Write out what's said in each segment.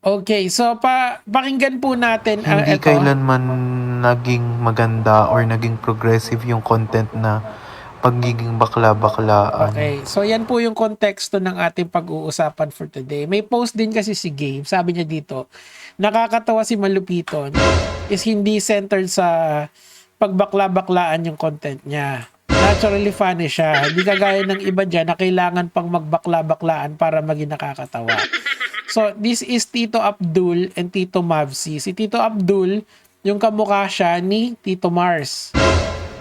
Okay, so pakinggan po natin ang Hindi eto. kailanman naging maganda or naging progressive yung content na pagiging bakla-baklaan. Okay, so yan po yung konteksto ng ating pag-uusapan for today. May post din kasi si Gabe, sabi niya dito, nakakatawa si Malupiton is hindi centered sa pagbakla-baklaan yung content niya. Naturally funny siya. Hindi kagaya ng iba dyan na kailangan pang magbakla-baklaan para maging nakakatawa. So, this is Tito Abdul and Tito Mavsi. Si Tito Abdul, yung kamukha siya ni Tito Mars.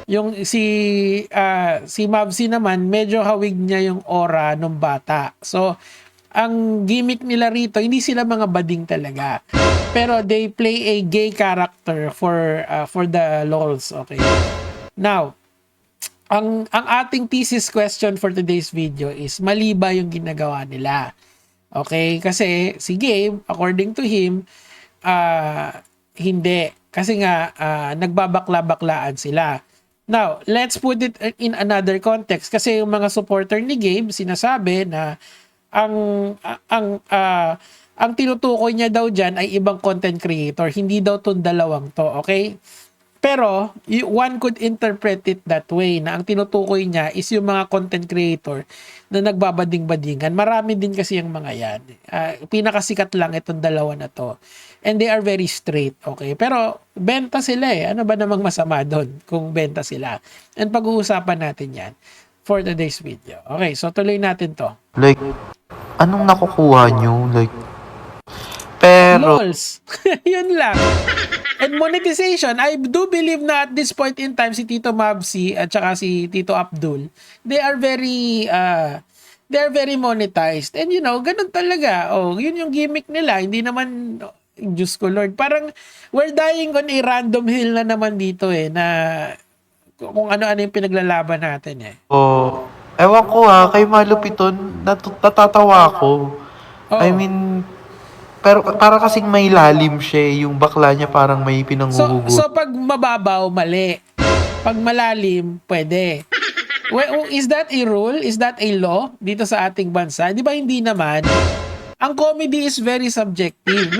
Yung si Mavsi naman, medyo hawig niya yung aura ng bata. So, ang gimmick nila rito, hindi sila mga bading talaga. Pero they play a gay character for the lols, okay? Now, ang ating thesis question for today's video is mali ba yung ginagawa nila? Okay? Kasi si Gabe, according to him, hindi. Kasi nga, nagbabakla-baklaan sila. Now, let's put it in another context. Kasi yung mga supporter ni Gabe, sinasabi na ang ang tinutukoy niya daw diyan ay ibang content creator, hindi daw tong dalawang to, okay? Pero one could interpret it that way na ang tinutukoy niya is yung mga content creator na nagbabading-badingan. Marami din kasi yung mga yan. Pinakasikat lang itong dalawa na to. And they are very straight, okay? Pero benta sila eh. Ano ba namang masama doon kung benta sila? And pag-uusapan natin yan for today's video. Okay, so tuloy natin to. Like, anong nakukuha nyo? Like, pero, LOLs. Yun lang. And monetization, I do believe na at this point in time, si Tito Mabsi at saka si Tito Abdul, they are very monetized. And you know, ganun talaga. Oh, yun yung gimmick nila. Hindi naman, Diyos ko Lord, parang we're dying on a random hill na naman dito eh, na kung ano-ano yung pinaglalaban natin eh. ewan ko kay Malupiton, natatawa ako. Oo. I mean, pero para kasing may lalim siya yung bakla niya parang may pinanghuhugot. So pag mababaw, mali. Pag malalim, pwede. Well, is that a rule? Is that a law dito sa ating bansa? Di ba hindi naman? Ang comedy is very subjective.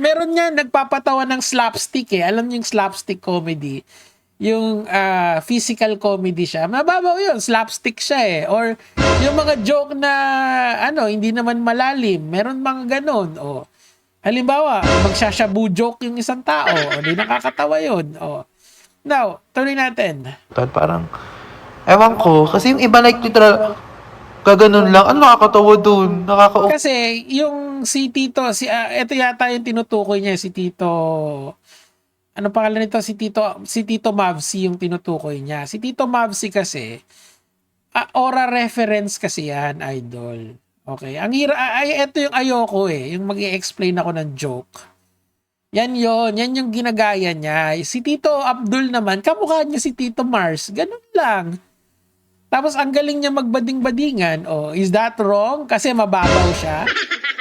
Meron nga nagpapatawa ng slapstick eh. Alam niyo yung slapstick comedy? Yung physical comedy siya. Mababaw yun. Slapstick siya eh. Or yung mga joke na hindi naman malalim. Meron mga ganon. O, halimbawa, magsashabu joke yung isang tao. O, di nakakatawa yun. O. Now, tuloy natin. Parang, ewan ko, kasi yung iba like literal, gaganon lang, ano nakakatawa dun? Kasi yung si Tito, ito yata yung tinutukoy niya, si Tito, ano pangalan nito? Si Tito Mavsi yung tinutukoy niya. Si Tito Mavsi kasi, aura reference kasi yan, idol. Okay. Ito yung ayoko eh, yung mag-i-explain ako ng joke. Yan yung ginagaya niya. Si Tito Abdul naman, kamukha niya si Tito Mars. Ganun lang. Tapos ang galing niya magbading-badingan. Oh, is that wrong? Kasi mababaw siya.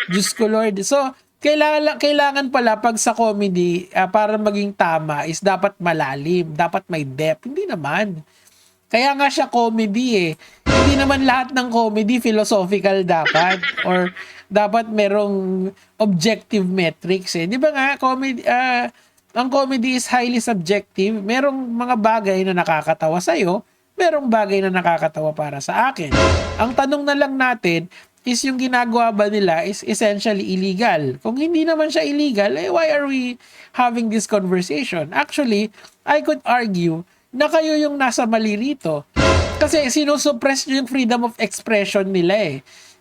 Diyos ko Lord. So, kailangan pala pag sa comedy, para maging tama is dapat malalim, dapat may depth. Hindi naman. Kaya nga siya comedy eh. Hindi naman lahat ng comedy philosophical dapat or dapat merong objective metrics eh. 'Di ba nga ang comedy is highly subjective. Merong mga bagay na nakakatawa sa iyo, merong bagay na nakakatawa para sa akin. Ang tanong na lang natin is yung ginagawa ba nila is essentially illegal. Kung hindi naman siya illegal, why are we having this conversation? Actually, I could argue na kayo yung nasa mali rito. Kasi sinusuppress nyo yung freedom of expression nila eh.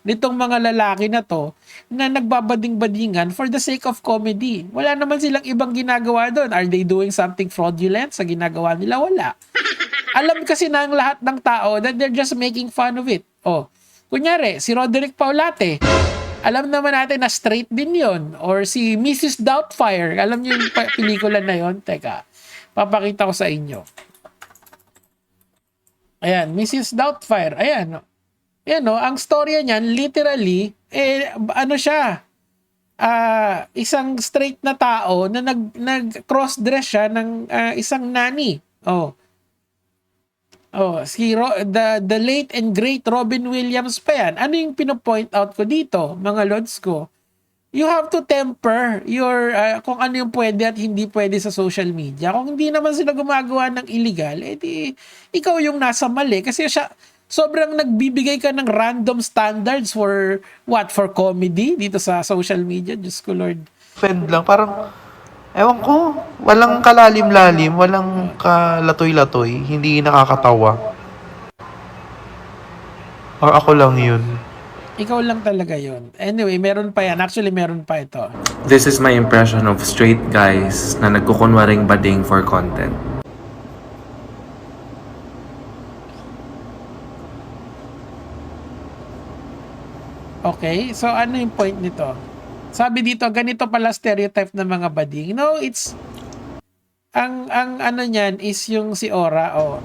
Nitong mga lalaki na to, na nagbabading-badingan for the sake of comedy. Wala naman silang ibang ginagawa doon. Are they doing something fraudulent sa ginagawa nila? Wala. Alam kasi ng lahat ng tao that they're just making fun of it. Oh, kunyari, si Roderick Paulate, alam naman natin na straight din yon. Or si Mrs. Doubtfire, alam niyo yung pelikula na yon? Teka, papakita ko sa inyo. Ayan, Mrs. Doubtfire. Ayan. Ayan, no, ang storya niyan, literally, ano siya, isang straight na tao na nag-cross-dress siya ng isang nani. Oh. Oh, the late and great Robin Williams pa yan. Ano yung pino-point out ko dito, mga lods ko? you have to temper your kung ano yung pwede at hindi pwede sa social media. Kung hindi naman sila gumagawa ng illegal, edi ikaw yung nasa mali kasi sobrang nagbibigay ka ng random standards for comedy dito sa social media. Diyos ko Lord. Friend lang, parang, ewan ko, walang kalalim-lalim, walang kalatoy-latoy, hindi nakakatawa. Or ako lang yun. Ikaw lang talaga yon. Anyway, meron pa yan. Actually, meron pa ito. This is my impression of straight guys na nagkukunwaring bading for content. Okay, so ano yung point nito? Sabi dito, ganito pala stereotype ng mga bading. No, it's ang ano niyan is yung si Aura. Oh.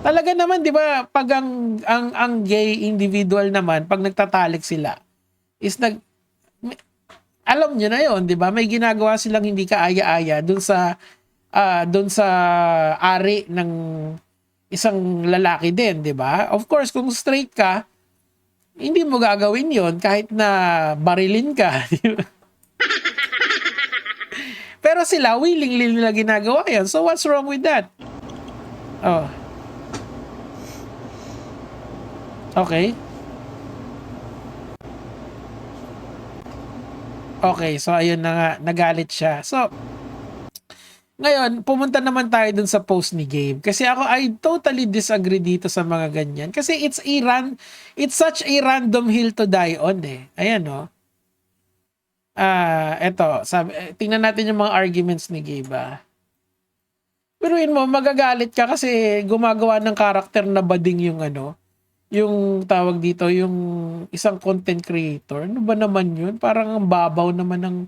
Talaga naman, 'di ba, pag ang gay individual naman, pag nagtatalik sila, is alam niyo na 'yon, 'di ba? May ginagawa silang hindi kaaya-aya doon sa ari ng isang lalaki din, 'di ba? Of course, kung straight ka, hindi mo gagawin yon kahit na barilin ka. Pero sila, willingly nila ginagawa yan. So, what's wrong with that? Oh. Okay. Okay, so ayun na nga, nagalit siya. So, ngayon, pumunta naman tayo dun sa post ni Gabe. Kasi ako, I totally disagree dito sa mga ganyan. Kasi it's such a random hill to die on eh. Ayan oh. Eto, tingnan natin yung mga arguments ni Gabe. Piruin mo, magagalit ka kasi gumagawa ng karakter na bading yung tawag dito, yung isang content creator. Ano ba naman yun? Parang ang babaw naman ng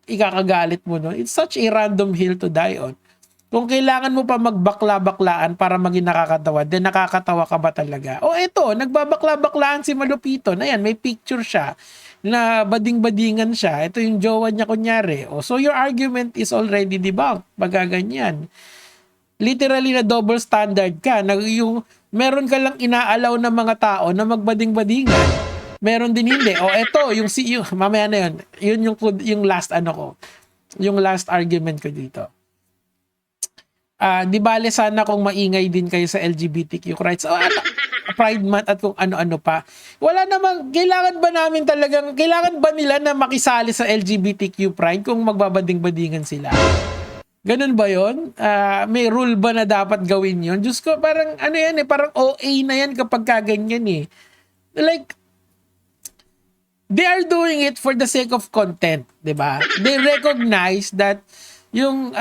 ikakagalit mo, no? It's such a random hill to die on. Kung kailangan mo pa magbakla-baklaan para maging nakakatawa, then nakakatawa ka ba talaga? O eto, nagbabakla-baklaan si Malupiton. Ayan, may picture siya na bading-badingan siya. Ito yung jowa niya kunyari. O, so your argument is already debunked. Ganyan. Literally na double standard ka. Meron ka lang inaalaw ng mga tao na magbading-badingan. Meron din hindi. O eto, yung mamaya na yun. Yun yung last yung last argument ko dito. Di bale sana kung maingay din kayo sa LGBTQ rights. Pride Month at kung ano-ano pa. Wala namang, kailangan ba nila na makisali sa LGBTQ Pride kung magbabading-badingan sila? Ganun ba yun? May rule ba na dapat gawin yun? Diyos ko, parang parang OA na yan kapag kaganyan eh. Like, they are doing it for the sake of content, 'di ba? They recognize that yung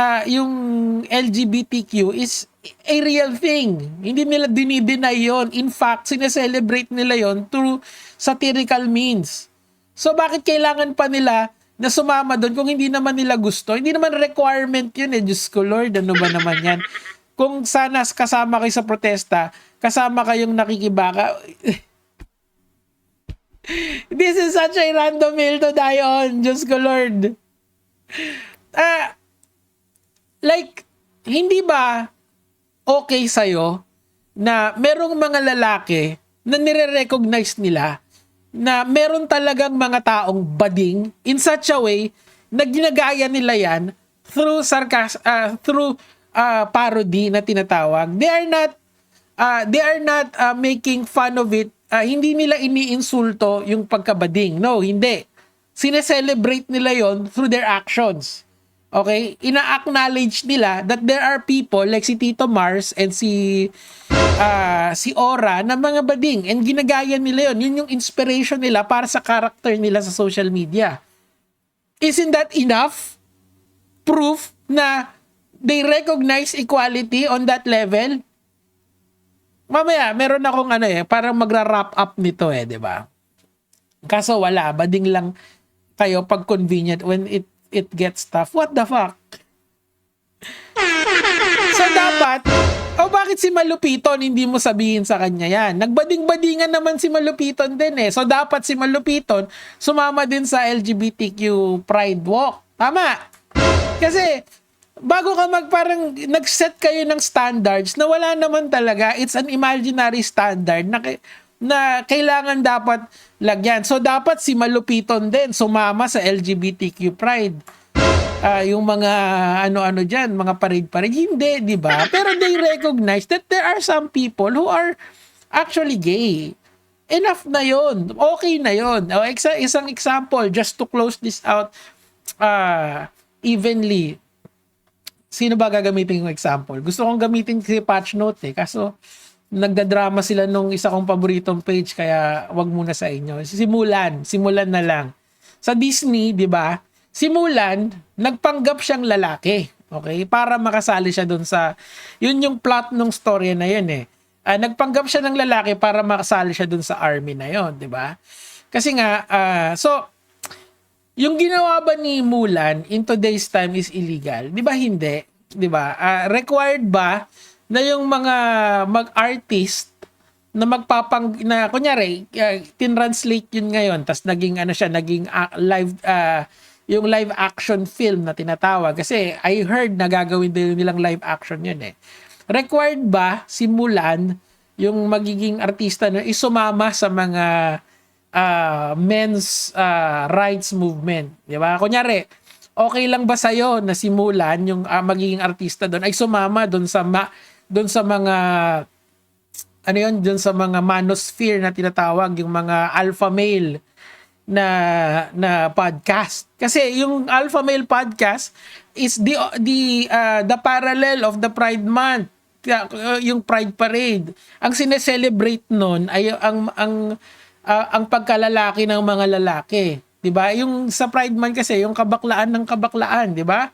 LGBTQ is a real thing. Hindi nila dinideny yon. In fact, sineselebrate nila yon through satirical means. So bakit kailangan pa nila na sumama doon kung hindi naman nila gusto? Hindi naman requirement yun eh. Diyos ko Lord, ano ba naman yan? Kung sana kasama kayo sa protesta, kasama kayong nakikibaka, this is such a random hill to die on. Diyos ko Lord. Like, hindi ba okay sa'yo na merong mga lalaki na nire-recognize nila na meron talagang mga taong bading in such a way na ginagaya nila yan through parody na tinatawag. They are not making fun of it. Hindi nila iniinsulto yung pagkabading. No, hindi. Sineselebrate nila yon through their actions. Okay? Ina-acknowledge nila that there are people like si Tito Mars and si Aura na mga bading, and ginagaya nila yon. Yun yung inspiration nila para sa character nila sa social media. Isn't that enough proof na they recognize equality on that level? Mamaya, meron akong parang magra-wrap up nito di ba? Kaso wala, bading lang kayo pag convenient when it gets tough. What the fuck? So dapat, bakit si Malupiton hindi mo sabihin sa kanya yan? Nagbading-badingan naman si Malupiton din eh. So dapat si Malupiton sumama din sa LGBTQ Pride Walk. Tama? Kasi bago ka parang nag-set kayo ng standards na wala naman talaga. It's an imaginary standard na kailangan dapat lagyan. So dapat si Malupiton din sumama sa LGBTQ Pride. Yung mga ano-ano diyan, mga parade-parade, hindi, 'di ba? Pero they recognize that there are some people who are actually gay. Enough na 'yon. Okay na 'yon. Isang example just to close this out evenly. Sino ba gagamitin yung example? Gusto kong gamitin si Patch Note kaso nagdadrama sila nung isa kong paboritong page kaya wag muna sa inyo. Simulan na lang. Sa Disney, 'di ba? Simulan, nagpanggap siyang lalaki. Okay? Para makasali siya doon sa yun yung plot ng story na yun nagpanggap siya ng lalaki para makasali siya doon sa army na yun, 'di ba? Kasi nga so yung ginawa ba ni Mulan in today's time is illegal? 'Di ba hindi? 'Di ba? Required ba na yung mga mag-artist na na kunyari tin-translate yun ngayon tas naging live yung live action film na tinatawag kasi I heard na gagawin din nilang live action yun Required ba si Mulan yung magiging artista na isumama sa mga men's rights movement, 'di ba? Kunyari, okay lang ba sa'yo na si Mulan yung magiging artista doon ay sumama doon sa mga doon sa mga manosphere na tinatawag, yung mga alpha male na podcast. Kasi yung alpha male podcast is the parallel of the Pride Month, yung Pride Parade. Ang sineselebrate nun ay ang pagkalalaki ng mga lalaki, 'di ba? Yung sa Pride Month kasi yung kabaklaan ng kabaklaan, 'di ba?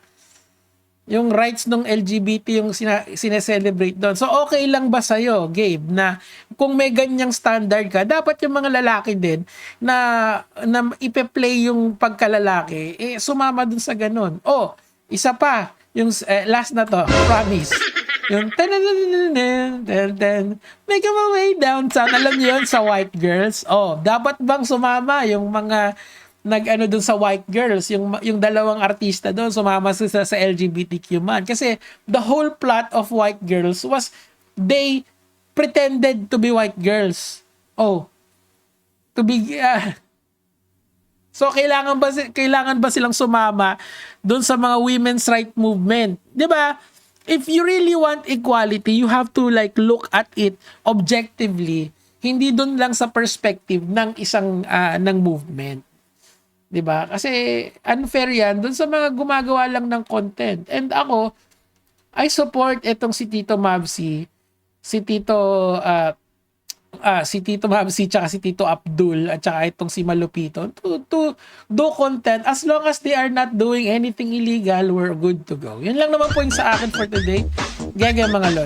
Yung rights ng LGBT yung sineselebrate doon. So okay lang ba sa'yo, Gabe, na kung may ganyang standard ka, dapat yung mga lalaki din na ipe-play yung pagkalalaki, sumama dun sa ganun. Isa pa, yung last na to, promise. Yung make my way downtown. Alam niyo yun sa White Girls? Dapat bang sumama yung mga dun sa White Girls, yung dalawang artista doon, sumama sila sa LGBTQ man. Kasi the whole plot of White Girls was they pretended to be white girls. To be So kailangan ba silang sumama doon sa mga women's right movement? 'Di ba? If you really want equality, you have to look at it objectively, hindi doon lang sa perspective ng isang ng movement. 'Di ba? Kasi unfair 'yan doon sa mga gumagawa lang ng content. And ako, I support etong si Tito Mavsi, si Tito Mavsi tsaka si Tito Abdul at tsaka itong si Malupito to do content. As long as they are not doing anything illegal, we're good to go. Yun lang naman po yung sa akin for today. Gaya mga lord.